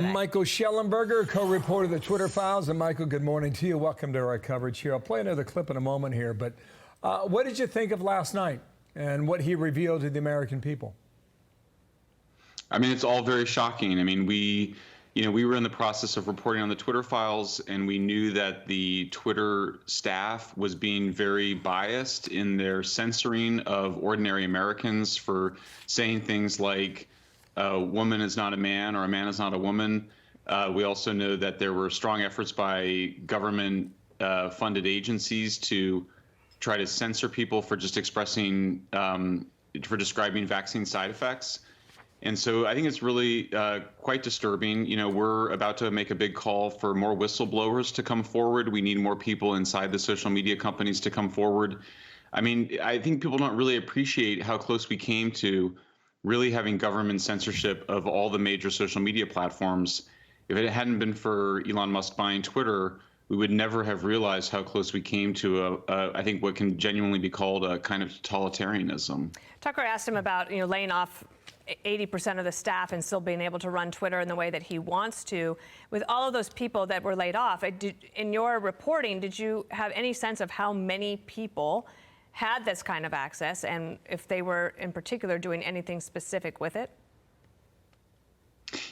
Michael Shellenberger, co-reporter of the Twitter Files. And Michael, good morning to you. Welcome to our coverage here. I'll play another clip in a moment here, but what did you think of last night and what he revealed to the American people? I mean, it's all very shocking. I mean, we were in the process of reporting on the Twitter Files, and we knew that the Twitter staff was being very biased in their censoring of ordinary Americans for saying things like, a woman is not a man or a man is not a woman. We also know that there were strong efforts by government funded agencies to try to censor people for just expressing, for describing vaccine side effects. And so I think it's really quite disturbing. You know, we're about to make a big call for more whistleblowers to come forward. We need more people inside the social media companies to come forward. I mean, I think people don't really appreciate how close we came to really having government censorship of all the major social media platforms. If it hadn't been for Elon Musk buying Twitter, we would never have realized how close we came to I think what can genuinely be called a kind of totalitarianism. Tucker asked him about, laying off 80% of the staff and still being able to run Twitter in the way that he wants to. With all of those people that were laid off, in your reporting, did you have any sense of how many people had this kind of access, and if they were in particular doing anything specific with it?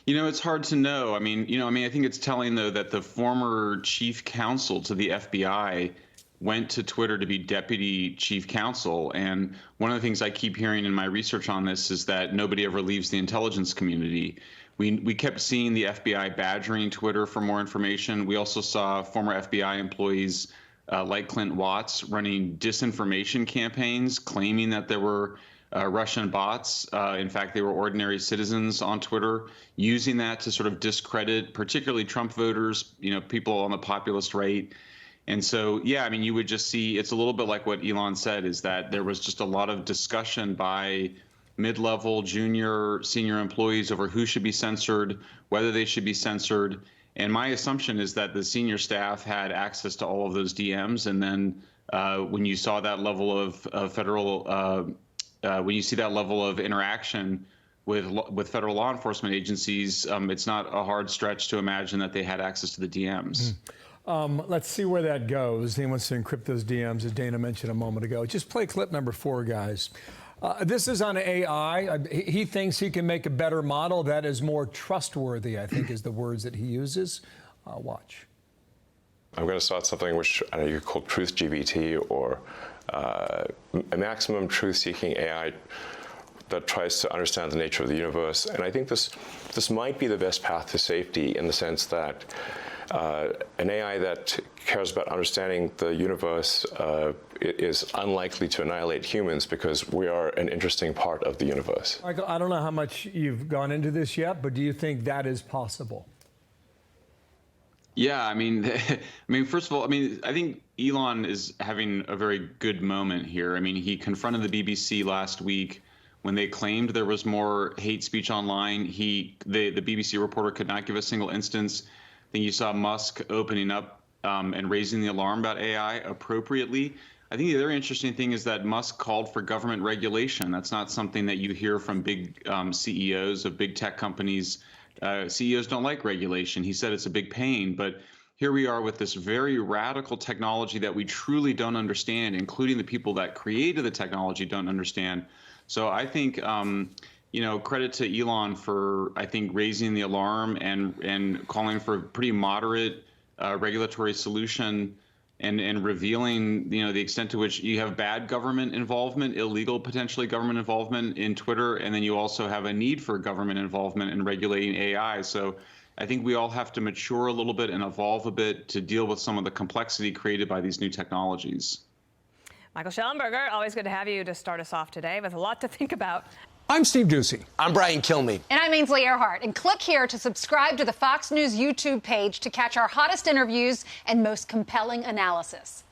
It's hard to know. I think it's telling, though, that the former chief counsel to the FBI went to Twitter to be deputy chief counsel. And one of the things I keep hearing in my research on this is that nobody ever leaves the intelligence community. We kept seeing the FBI badgering Twitter for more information. We also saw former FBI employees like Clint Watts running disinformation campaigns, claiming that there were Russian bots. In fact, they were ordinary citizens on Twitter, using that to sort of discredit particularly Trump voters, people on the populist right. And so, yeah, I mean, you would just see, it's a little bit like what Elon said, is that there was just a lot of discussion by mid-level, junior, senior employees over who should be censored, whether they should be censored. And my assumption is that the senior staff had access to all of those DMs. And then when you saw that level of when you see that level of interaction with federal law enforcement agencies, it's not a hard stretch to imagine that they had access to the DMs. Let's see where that goes. He wants to encrypt those DMs, as Dana mentioned a moment ago. Just play clip number 4, guys. This is on AI. He thinks he can make a better model that is more trustworthy, I think is the words that he uses. Watch. I'm going to start something which I know you call truth GBT, or a maximum truth-seeking AI that tries to understand the nature of the universe. And I think this might be the best path to safety, in the sense that an AI that cares about understanding the universe is unlikely to annihilate humans, because we are an interesting part of the universe. Michael, I don't know how much you've gone into this yet, but do you think that is possible? Yeah, I mean, first of all, I think Elon is having a very good moment here. I mean, he confronted the BBC last week when they claimed there was more hate speech online. The BBC reporter could not give a single instance. I think you saw Musk opening up and raising the alarm about AI appropriately. I think the other interesting thing is that Musk called for government regulation. That's not something that you hear from big CEOs of big tech companies. CEOs don't like regulation. He said it's a big pain, but here we are with this very radical technology that we truly don't understand, including the people that created the technology don't understand. So I think, credit to Elon for, I think, raising the alarm and calling for a pretty moderate regulatory solution, and revealing, the extent to which you have bad government involvement, illegal potentially government involvement in Twitter, and then you also have a need for government involvement in regulating AI. So I think we all have to mature a little bit and evolve a bit to deal with some of the complexity created by these new technologies. Michael Shellenberger, always good to have you to start us off today with a lot to think about. I'm Steve Doocy. I'm Brian Kilmeade. And I'm Ainsley Earhart. And click here to subscribe to the Fox News YouTube page to catch our hottest interviews and most compelling analysis.